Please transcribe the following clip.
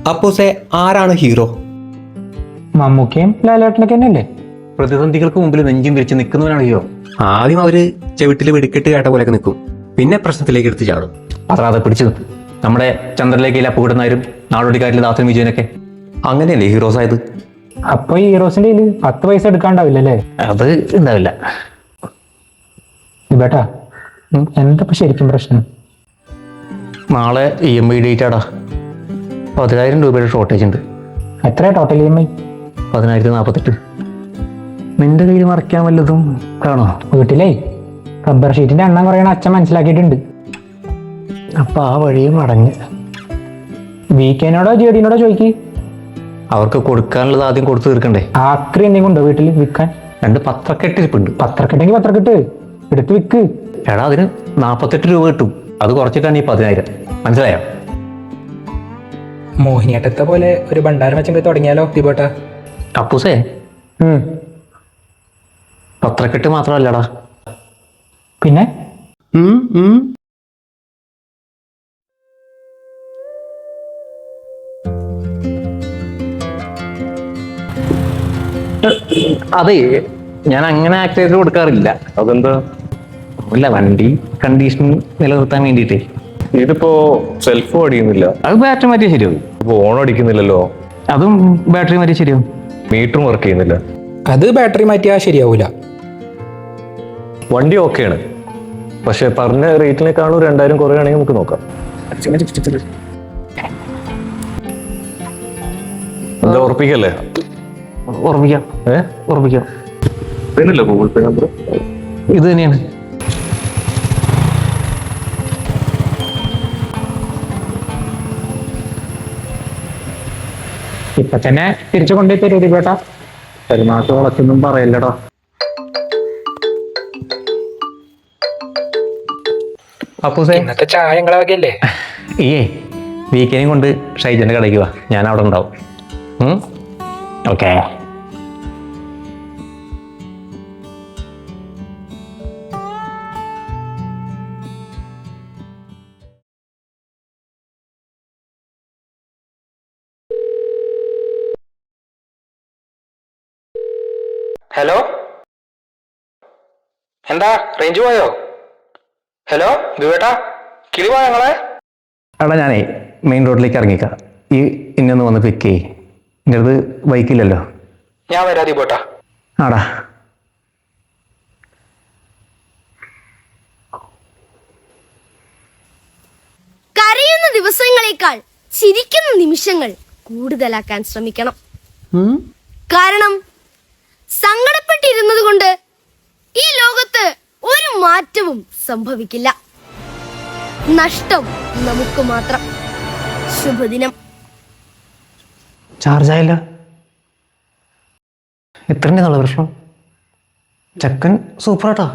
അപ്പൂസെ, ആരാണ് ഹീറോ? മമ്മൂക്കയും ലാലേട്ടനൊക്കെ തന്നെയല്ലേ? പ്രതിസന്ധികൾക്ക് മുമ്പിൽ നെഞ്ചും വിരിച്ച് നിൽക്കുന്നവനാണ് ഹീറോ. ആദ്യം അവര് ചെവിട്ടില് വെടിക്കെട്ട് കേട്ട പോലെയൊക്കെ നിൽക്കും, പിന്നെ പ്രശ്നത്തിലേക്ക് എടുത്ത് ചാടും. അത്ര പിടിച്ചു നിൽക്കും. നമ്മുടെ ചന്ദ്രലേഖയിൽ അപ്പുകിടുന്നവരും നാടോടിക്കാരിൽ ദാസൻ വിജയനൊക്കെ അങ്ങനെയല്ലേ ഹീറോസ് ആയത്? അപ്പൊ ഈ ഹീറോസിന്റെ കയ്യില് 10 പൈസ എടുക്കാണ്ടാവില്ലല്ലേ? അത് ഉണ്ടാവില്ല. ബേട്ടാ, എന്താ ശരിക്കും പ്രശ്നം? നാളെ EMI ഡേറ്റ് ആടാ. 10,000 രൂപയുടെ ഷോർട്ടേജ് ഉണ്ട്. എത്രയാ ടോട്ടൽ EMI? 10,048. നിന്റെ കയ്യിൽ മറയ്ക്കാൻ വല്ലതും കാണോ? വീട്ടിലേ റബ്ബർ ഷീറ്റിന്റെ എണ്ണം കുറയണ അച്ഛൻ മനസ്സിലാക്കിയിട്ടുണ്ട്. അപ്പൊ ആ വഴിയും അടഞ്ഞ്. VK-നോടോ GD-നോടോ ചോദിക്ക്. അവർക്ക് കൊടുക്കാനുള്ളത് ആദ്യം കൊടുത്തു തീർക്കണ്ടേ? ആക്രി എന്തെങ്കിലും ഉണ്ടോ വീട്ടിൽ വിൽക്കാൻ? 2 പത്രക്കെട്ടിരിപ്പുണ്ട്. പത്രക്കെട്ടെങ്കിൽ പത്രക്കെട്ട് എടുത്ത് വിൽക്ക്. എടാ, അതിന് 48 രൂപ കിട്ടും. അത് കുറച്ചിട്ടാണ് ഈ 10,000. മനസ്സിലായോ? മോഹിനിയാട്ടത്തെ പോലെ ഒരു ഭണ്ഡാരം വെച്ചെങ്കിൽ തുടങ്ങിയാലോ ദീപേട്ടാ? അപ്പൂസേ, പത്രക്കെട്ട് മാത്രമല്ലടാ, പിന്നെ അതെ, ഞാൻ അങ്ങനെ ആക്ടേഴ്സ് കൊടുക്കാറില്ല. അതെന്താ? ഇല്ല, വണ്ടി കണ്ടീഷൻ നിലനിർത്താൻ വേണ്ടിയിട്ടേ. ഇതിപ്പോ സെൽഫ് അടിക്കുന്നില്ല, അത് ബാറ്ററി മാറ്റിയാൽ ശരിയാവും. ഇപ്പൊ ഓൺ അടിക്കുന്നില്ലല്ലോ, അതും ബാറ്ററി മാറ്റിയാൽ ശരിയാവും. മീറ്ററും വർക്ക് ചെയ്യുന്നില്ല. അത് ബാറ്ററി മാറ്റിയാൽ ശരിയാവൂല. വണ്ടി ഓക്കെയാണ്, പക്ഷെ പറഞ്ഞ റേറ്റിനേക്കാളും 2,000 കുറയുകയാണെങ്കിൽ നമുക്ക് നോക്കാം. എന്താ, ഉറപ്പിക്കല്ലേ? ഉറപ്പിക്കാം. ഉറപ്പിക്കാം. ഇതിനല്ലേ ഗൂഗിൾ പേ നമ്പർ? ഇത് തന്നെയാണ്. ഇപ്പൊ തന്നെ തിരിച്ചു കൊണ്ടുപോയി തരൂ ദീപേട്ടാ. പെരുമാറ്റം വളച്ചൊന്നും പറയല്ലടാ. അപ്പൂസേ, ഇന്നത്തെ ചായ ഞങ്ങളെ വകയല്ലേ? വീക്കെൻഡും കൊണ്ട് ഷൈജന്റെ കടയ്ക്ക് വാ, ഞാൻ അവിടെ ഉണ്ടാവും. ഓക്കെ. ഹലോ, എന്താ റേഞ്ച് പോയോ? ഹലോ ദീപേട്ടാ, കിളി പോയോ ഞങ്ങളെ? എടാ, ഞാനേ മെയിൻ റോഡിലേക്ക് ഇറങ്ങിക്കാം. ഈ ഇന്നൊന്ന് വന്ന് പിക്ക് ചെയ്യ്. എൻ്റെ അടുത്ത് ബൈക്കില്ലല്ലോ. ഞാൻ വരാ ദീപേട്ടാ. ആടാ. കരയുന്ന ദിവസങ്ങളേക്കാൾ ചിരിക്കുന്ന നിമിഷങ്ങൾ കൂടുതലാക്കാൻ ശ്രമിക്കണം. കാരണം സങ്കടപ്പെട്ടിരുന്നത് കൊണ്ട് ഈ ലോകത്ത് ഒരു മാറ്റവും സംഭവിക്കില്ല. നഷ്ടം നമുക്ക് മാത്രം. ശുഭദിനം. ചാർജ് ആയില്ല. എത്രൻ്റെ എന്നുള്ള പ്രശ്നം? ചക്കൻ സൂപ്പറാട്ടാ.